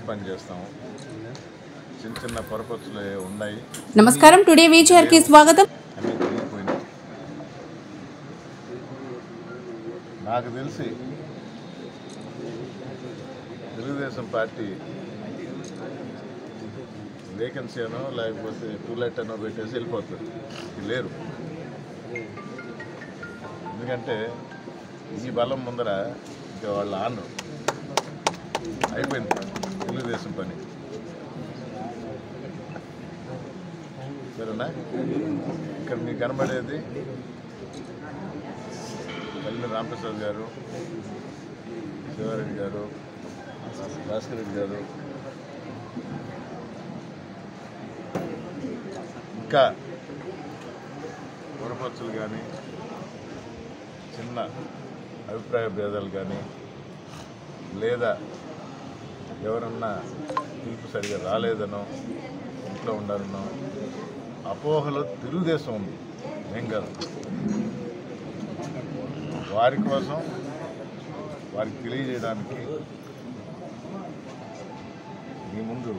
కలిసి పనిచేస్తాము. చిన్న చిన్న పొరపచ్చులు ఉన్నాయి. నమస్కారం, టుడే వీచర్ కి స్వాగతం. అన్నీ తిరిగిపోయినాయి. నాకు తెలిసి తెలుగుదేశం పార్టీ వేకెన్సీ అనో లేకపోతే టూలెట్ అనో పెట్టేసి వెళ్ళిపోతుంది. లేరు. ఎందుకంటే ఈ బలం ముందర ఇంకా వాళ్ళ ఆను అయిపోయింది తెలుగుదేశం పని. సరేనా? ఇక్కడ మీకు కనబడేది పల్లి రామప్రసాద్ గారు, శివారెడ్డి గారు, భాస్కర్ రెడ్డి గారు, ఇంకా పొరపచ్చులు కానీ చిన్న అభిప్రాయ భేదాలు కానీ లేదా ఎవరన్నా పిలుపు సరిగా రాలేదనో ఇంట్లో ఉండాలనో అపోహలో తెలుగుదేశం ఉంది. ఏం కాదు. వారి కోసం వారికి తెలియజేయడానికి మీ ముందు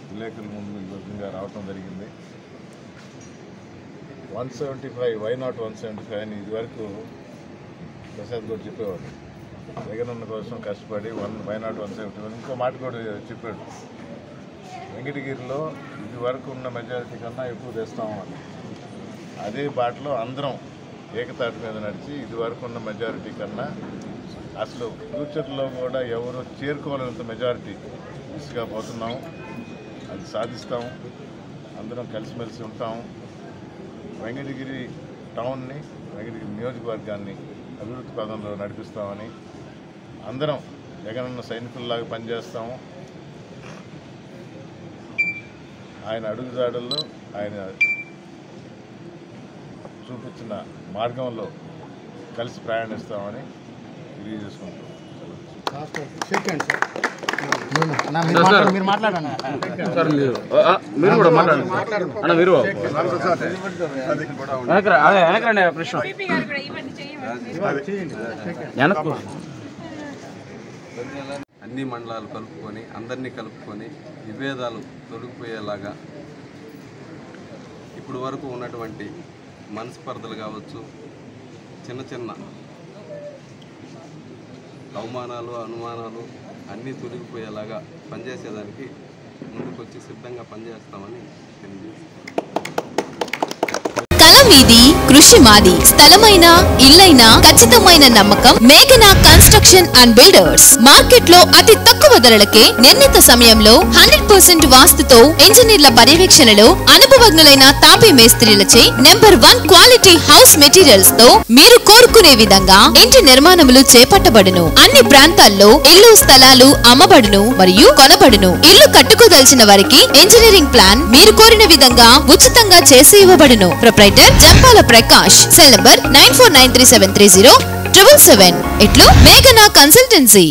విలేకరుల ముందు ఈ విధంగా రావటం జరిగింది. 175 వై నాట్ 175 అని ఇదివరకు ప్రసాద్ కూడా చెప్పేవాడు. జగనన్న కోసం కష్టపడి వై నాట్ 171 ఇంకో మాట కూడా చెప్పాడు. వెంకటగిరిలో ఇది వరకు ఉన్న మెజారిటీ కన్నా ఎక్కువ తెస్తాము అని. అదే బాటలో అందరం ఏకతాటి మీద నడిచి ఇది వరకు ఉన్న మెజారిటీ కన్నా అసలు ఫ్యూచర్లో కూడా ఎవరు చేరుకోలేనంత మెజారిటీ తీసుకుపోతున్నాము. అది సాధిస్తాము. అందరం కలిసిమెలిసి ఉంటాము. వెంకటగిరి టౌన్ని, వెంకటగిరి నియోజకవర్గాన్ని అభివృద్ధి పదంలో నడిపిస్తామని అందరం జగనన్న సైనికుల్లాగా పనిచేస్తాము. ఆయన అడుగుజాడల్లో ఆయన చూపించిన మార్గంలో కలిసి ప్రయాణిస్తామని తెలియజేసుకుంటాం. అన్ని మండలాలు కలుపుకొని అందరినీ కలుపుకొని విభేదాలు తొలగిపోయేలాగా ఇప్పుడు వరకు ఉన్నటువంటి మనస్పర్ధలు కావచ్చు, చిన్న చిన్న అవమానాలు అనుమానాలు అన్నీ తొలగిపోయేలాగా పనిచేసేదానికి ముందుకొచ్చి సిద్ధంగా పనిచేస్తామని తెలియజేస్తాం. కలవీధి కృషి మాది. స్థలమైన ఇల్లైనా ఖచ్చితమైన నమ్మకం మేఘనా కన్స్ట్రక్షన్ అండ్ బిల్డర్స్. మార్కెట్ లో అతి తక్కువ ధరలకే నిర్ణీత సమయంలో 100% వాస్తుతో ఇంజనీర్ల పర్యవేక్షణలో అనుభవజ్ఞులైన తాపీ మేస్త్రీలచే నెంబర్ 1 క్వాలిటీ హౌస్ మెటీరియల్స్ తో మీరు కోరుకునే విధంగా ఇంటి నిర్మాణములు చేపట్టబడును. అన్ని ప్రాంతాల్లో ఇల్లు స్థలాలు అమ్మబడును మరియు కొనబడును. ఇల్లు కట్టుకోదలిచిన వారికి ఇంజనీరింగ్ ప్లాన్ మీరు కోరిన విధంగా ఉచితంగా చేసి ఇవ్వబడును. Proprietor Jampala Prakash. Cell number 9493730777. ఇట్లు మేఘనా కన్సల్టెన్సీ.